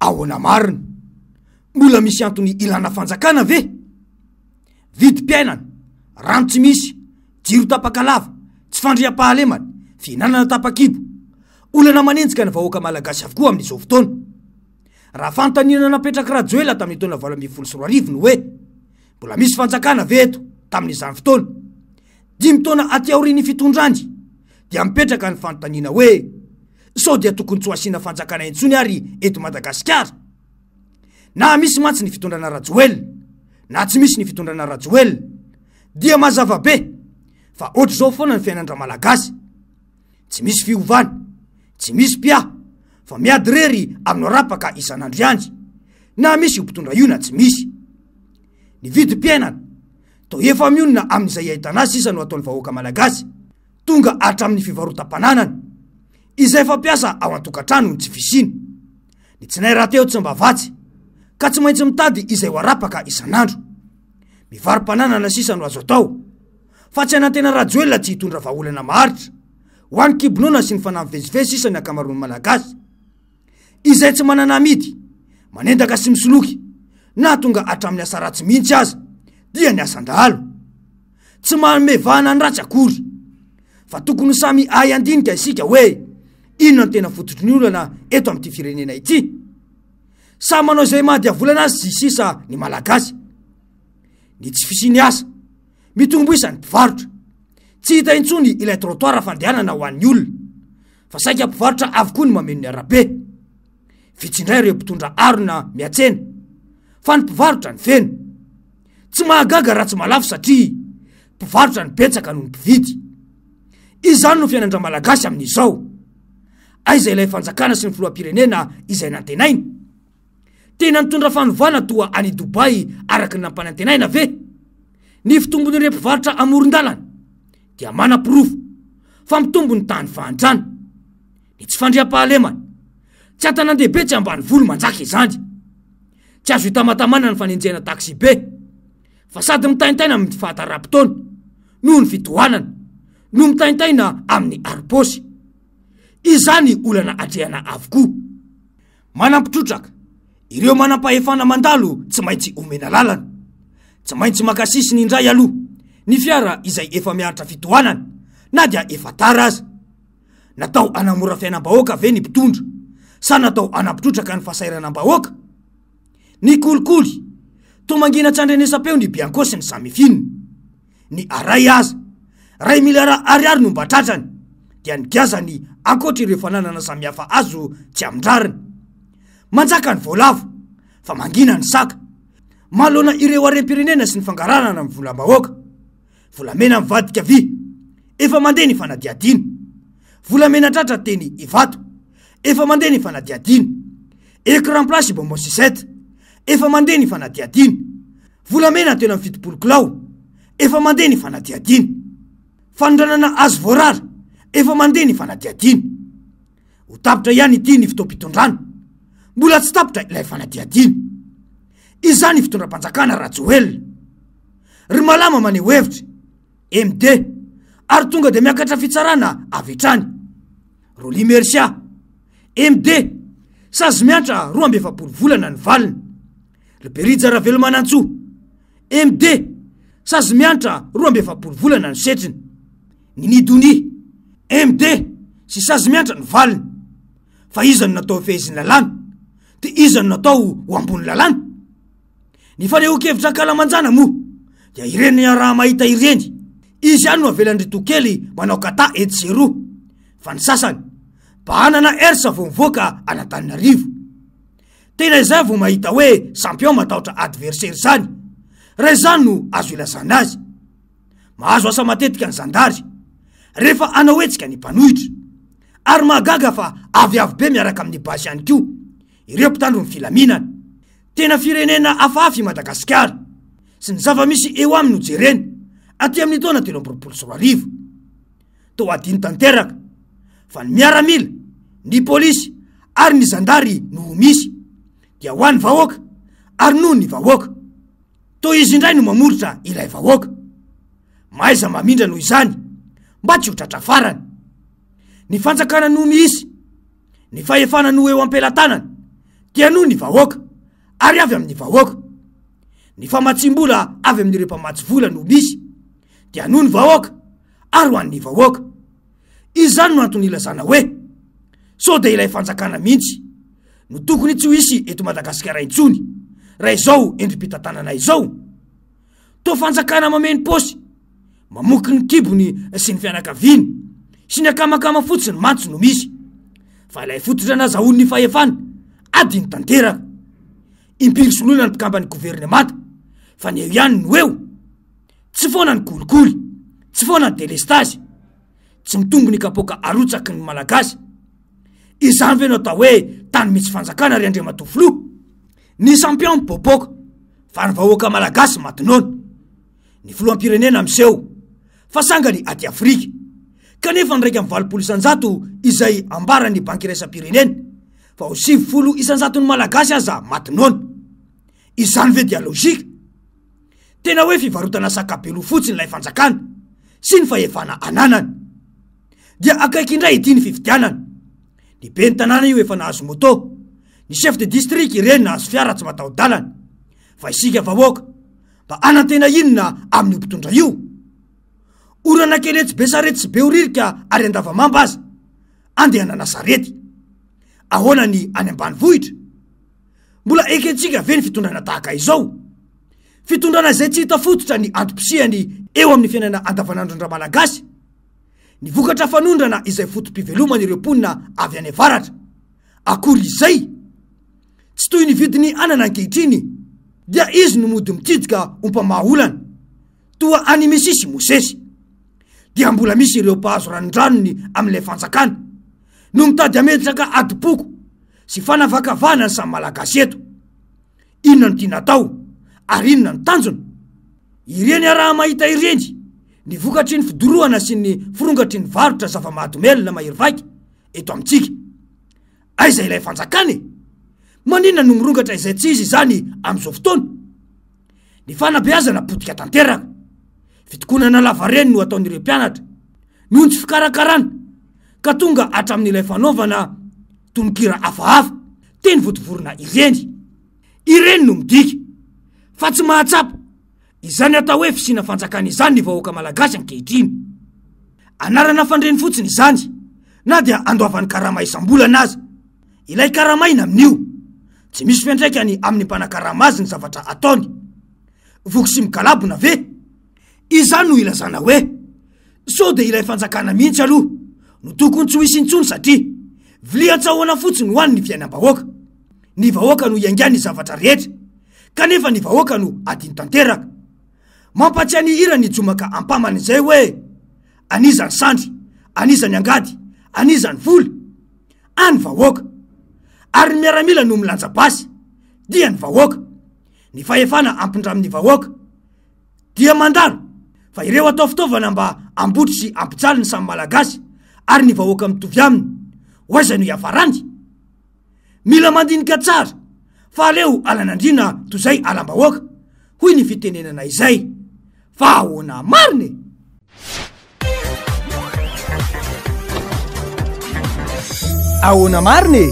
ahoana marina, mbola misy antony ilana fanjakana ve? Vidim-piainana, rano tsy misy, jiro tapakalava, tsy fandriam-pahalemana, fihinanana tapakibo, olana manenjika ny vahoaka malagasy avokoa amin'izao fotoana. Raha fanontaniana napetraky Rajoelina tamin'ny taona 2024 no hoe mbola misy fanjakana ve eto tamin'izany fotoana? 5 taona aty aorian'ny fitondrany dia mipetraka ny fanontaniana hoe sao dia tokony tsy ho asiana fanjakana intsony ary eto Madagasikara. Na misy mantsy ny fitondrana Rajoelina, na tsy misy ny fitondrana Rajoelina, dia mazava be fa ohatr' zao foana ny fiainandra malagasy. Tsy misy fiovana, tsy misy pia, fa miady rery amin'ny rapaka isan'andro ihany. Na misy io mpitondra io na tsy misy. Ny vidim-piainana toa efa mionina amin'izay ahitana azy sisa no ataon'ny vahoaka malagasy, tonga hatramin'ny fivarotam-pananana izay fampiasa ao an-tokantrano ny tsy fisiny. Ny tsinay raha teo tsy mba vatsy ka tsy maintsy mitady izay ho arapaka isan'andro. Mivarom-pananana sisa no azo atao, fa tsy anantena Rajoelina tsy hitondra vahaolana maharitra ho an'ny kibonona sy ny fanahy-mivezivezy sisa ny akamaroan'ny malagasy izay tsy manana amidy, manendaka sy misoloky, na tonga hatramin'ny asa ratsy mihitsy aza dia ny asan-dahalo. Tsy mamevahana ny ratsy akory, fa tokony samy ahy andinika isika hoe inona ny tena fototry ny olana eto amin'ity firenena ity. Sa manao izay mahadiavolana azy sy sisa ny malagasy. Ny tsy fisiny asa mitombo isan'ny mpivarotra, tsy hita intsony ilay trottoir fandehanana ho an'ny olona, fa saika mpivarotra avokoa ny mameno ny arabe. Vitsindray ireo mpitondra arona miatsena, fa ny mpivarotra ny feno. Tsy mahagaga raha tsy malafo satria mpivarotra ny betsaka noho ny mpividy. Izany no fiainandra malagasy amin'izao. Aiza ilay fanjakana sy ny filoham-pirenena izay nantenaina? Tena nitondra fanovana toa any Dubai araky ny nampanantenaina ve? Ny fitombon'ireo mpivarotra amoron-dalana dia mana-pirofo fa mitombo ny tany fahantrana. Ny tsy fandriam-pahalemana, tsy antanàn-dehibe tsy ambany volo manjaka izany. Tsy azo hitamatamana ny fanenjena taksi be, fa sady mitaintaina amin'ny fahataram-potoana noho ny fitohanana, no mitaintaina amin'ny ariposy. Izany olana atrehana avokoa. Manampitrotraka, ireo manam-pahefana mandalo tsy maintsy omena lalana, tsy maintsy makasisy ny indray aloha ny fiara izay efa miaritra fitohanana na dia efa tara aza. Natao anamora fiainam-bahoaka ve ny mpitondra, sa natao anampitrotraka ny fahasairanam-bahoaka? Ny kolikoly toa mangina tsandrenesam-peo ny bianco sy ny samifiny. Ny aray aza ray miliara ariary no mba tratrany, dia ny gazany ankoatra ireo fananana samihafa azo tsy amindrariny. Manjaka ny voalavo fa mangina ny saka, malona ireo harem-pirenena sy ny fangaranana amin'ny volam-bahoaka. Volamena mivadika vy, efa mandeha ny fanadiadina. Volamena tratra teny Ivato, efa mandeha ny fanadiadina. Écran place bonbon sisette, efa mandeha ny fanadiadina. Volamena tena amin'ny 70 kilao, efa mandeha ny fanadiadina. Fanondranana azo voarara, efa mandeha ny fanadiadina. Ho tapitra ihany ity ny fitoam-pitondrana, mbola tsy tapitra ilay fanadiadina. Izany fitondram-panjakana Rajoelina. Ry malama maneho hevitra, MD, ary tonga dia miakatra fitsarana avy hatrany. Roly Mercia, MD, sazy miantra 12 volana ny valiny. Le Berija Ravelomanantsoa, MD, sazy miantra 12 volana ny setriny. Ny Nidoni, MD, sy sazy miantra ny valiny. Fa iza no natao feheziny lalàna, dia iza no natao ho ambony lalàna? Ny fanehoan-kevitra ankalamanjana moa dia ireny raha mahita ireny, izy ihany no avelan'ny ritokely manao kata etsy roa. Fa ny sasany bahanana ersa vao mivoaka Antananarivo. Tena izay vao mahita hoe champion matahotra adversaire zany, raha izany no azo ilazana azy. Mahazo asa matetika ny zandary rehefa anao hetsika ny mpanohitra, ary mahagaga fa avy be miaraka amin'ny basy ihany koa ireo mpitandro ny filaminana. Tena firenena hafahafa i Madagasikara, sy ny zava-misy eo aminy no jerena aty amin'ny taona 2024. Toa adiny tanteraka fa ny miaramila, ny polisy ary ny zandary no misy dia ho an'ny vahoaka ary noho ny vahoaka. Toa izy indray no mamoritra ilay vahoaka. Maiza mamindra noho izany mba tsy ho tratra farany. Ny fanjakana no misy, ny fahefana no eo am-pelantanana dia noho ny vahoaka ary avy amin'ny vahoaka. Ny famatsim-bola avy amin'ireo mpamatsy vola no misy dia noho ny vahoaka ary ho an'ny vahoaka. Izany no antony ilazana hoe so de ilay fanjakana mihitsy no tokony tsy ho isy eto Madagasikara intsony raha izao endrim-pitantanana izao. To fanjakana mameny posy mamoky ny kibony sy ny fianakaviany sy ny akamakama fotsiny mantso no misy, fa ilay fototra nazahoany ny fahefana adiny tanteraka. Impirisoloana ny mpikambany governemanta fa ny eo ihany no eo, tsy foana ny kolikoly, tsy foana ny delestazy, tsy mitombo ny kapoka arotsaky ny malagasy. Izany ve no atao hoe tany misy fanjakana ry Andriamatofilo? Ny sampion mipopoka fa ny vahoaka malagasy matinoana. Ny filoham-pirenena miseho fa sangany aty Afrika, kanefa ny 1.7 izay ambarany banky iraisam-pirenena fa ho 7% ny malagasy aza matinoana. Izany ve dia logika? Tena hoe fivarotana sakabelo fotsiny ilay fanjakana sy ny fahefana ananany. Dia akaiky indray ity ny fifidianana. Ny be ny tanàna io efa nahazo moto, ny chef de district ireny nahazo fiara tsy mataho-dalana, fa isika vahoaka mba anantena inona amin'ny mpitondra io? Orana keletsy be sarety sy be oririka ary andavamamba aza andehanana sarety. Ahoana ny any ambanivohitra? Mbola eketsika ve ny fitondrana tahaka izao? Fitondrana izay tsy hita fototra ny antom-pisiany eo amin'ny fiainana andavanandro malagasy. Ny vokatra fanondrana izay fotom-pivelomana ireo mponina avy any avaratra. Akory izay? Tsy toy ny vidiny anana ankehitriny dia izy no mody mitidika ompamahaolana toa any Misisy Mosesy. Dia mbola misy ireo mpahazo ranondranony amin'ilay fanjakana no mitady ametraka adipoko sy fanavakavana ny samy malagasy eto. Inona no tiana atao ary inona no tanjona? Ireny araha mahita ireny ny vokatry ny fidorohana sy ny firongatry ny varotra zava-mahadomelona mahery eto amintsika. Aiza ilay fanjakana e? Maninona no mirongatra izay tsy izy izany amin'izao fotoana? Ny fanabeazana potika tanteraka, fitokonana lavareny no ataon'ireo mpianatra noho ny tsy fikarakarana ka tonga hatramin'ilay fanaovana tononkira hafahafa teny votovorona ireny no midika fa tsy mahatsapa. Izany atao hoe fisina fanjakana izany ny vahoaka malagasy ankehitriny. Anarana fandreny fotsiny izany na dia andoavan'ny karama isam-bolana aza. Ilay karamaina amin'io tsy misy fiantraikany amin'ny mpanakarama azy ny zavatra ataony. Voky sy migalabona ve? Izany no ilazana hoe so de ilay fanjakana mihitsy aloha no tokony tsy ho isy intsony satria vilia-tsahoana fotsiny ho an'ny fiainam-bahoaka. Ny vahoaka no iangany zavatra rehetra kanefa ny vahoaka no adiny tanteraka. Mampatsiany hira ny jomaka ampamany izay hoe anizany sandry, anizany angady, anizany vola, any vahoaka. Ary ny miaramila no milanja basy dia ny vahoaka. Ny fahefana ampindramin'ny vahoaka dia mandalo fa ireo atao fitaovana mba ambotry sy ampijaly ny samy malagasy ary ny vahoaka mitovy aminy ho aiza no hiafarany. Mila mandinika tsara fa aleo alanandrina toy izay alam-bahoaka hoy ny fitenenana izay. Fa ahoana mariny? Ahoana mariny?